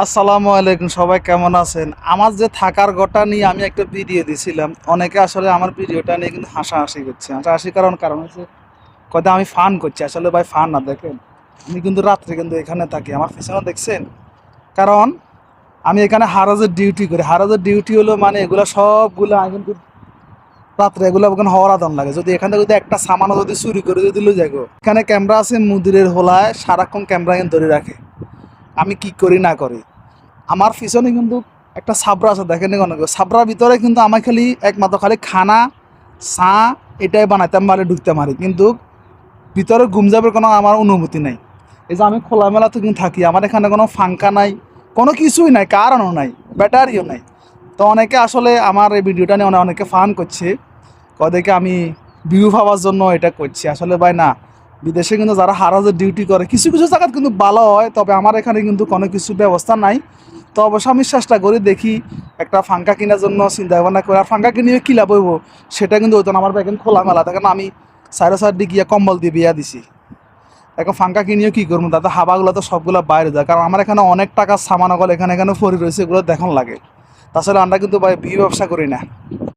আসসালামু আলাইকুম, সবাই কেমন আছেন? আমার যে থাকার ঘরটা নিয়ে আমি একটা ভিডিও দিয়েছিলাম, অনেকে আসলে আমার ভিডিওটা নিয়ে কিন্তু হাসাহাসি করছে। হাসাহাসি কারণ হচ্ছে কয়টা আমি ফান করছি, আসলে ভাই ফান না। দেখেন আমি কিন্তু রাত্রে কিন্তু এখানে থাকি, আমার পিছনে দেখছেন? কারণ আমি এখানে হারাজের ডিউটি করি। হারাজের ডিউটি হলো মানে এগুলো সবগুলো আমি কিন্তু রাত্রে এগুলো ওখানে হওয়ার আদন লাগে। যদি এখানে যদি একটা সামানও যদি চুরি করে যদি লয়ে যাবো, এখানে ক্যামেরা আছে মুদিরের হোলায়, সারাক্ষণ ক্যামেরা কিন্তু ধরে রাখে আমি কি করি না করি। আমার পিছনে কিন্তু একটা সাবরা আছে, দেখেন অনেক সাবরার ভিতরে কিন্তু আমার খালি একমাত্র খালি খানা চা এটাই বানাইতাম মারে ঢুকতে মারি, কিন্তু ভিতরে ঘুম যাবার কোনো আমার অনুমতি নাই। এই যে আমি খোলামেলাতে কিন্তু থাকি, আমার এখানে কোনো ফাঙ্কা নাই, কোনো কিছুই নাই, কারণও নাই, ব্যাটারিও নাই। তো অনেকে আসলে আমার এই ভিডিওটা নিয়ে অনেকে ফান করছে, কদেরকে আমি ভিউ পাওয়ার জন্য এটা করছি। আসলে ভাই না, বিদেশে কিন্তু যারা হারাজের ডিউটি করে কিছু কিছু জায়গা কিন্তু ভালো হয়, তবে আমার এখানে কিন্তু কোনো কিছু ব্যবস্থা নাই। তো অবশ্য আমি চেষ্টা করি, দেখি একটা ফাঙ্কা কেনার জন্য চিন্তা ভাবনা করে। আর ফাঙ্কা কিনে কি লাভ হইব, সেটা কিন্তু ওই আমার এখন খোলামেলা দেখেন। আমি সাইড দিয়ে গিয়ে কম্বল দিয়ে বিয়া দিছি, এখন ফাঙ্কা কিনিও কি করবো, তাতে হাবাগুলো তো সবগুলো বাইরে যায়। কারণ আমার এখানে অনেক টাকার সামান এখানে পড়ে রয়েছে, এগুলো দেখন লাগে। তাছাড়া আমরা কিন্তু ভাই বিয়ে ব্যবসা করি না।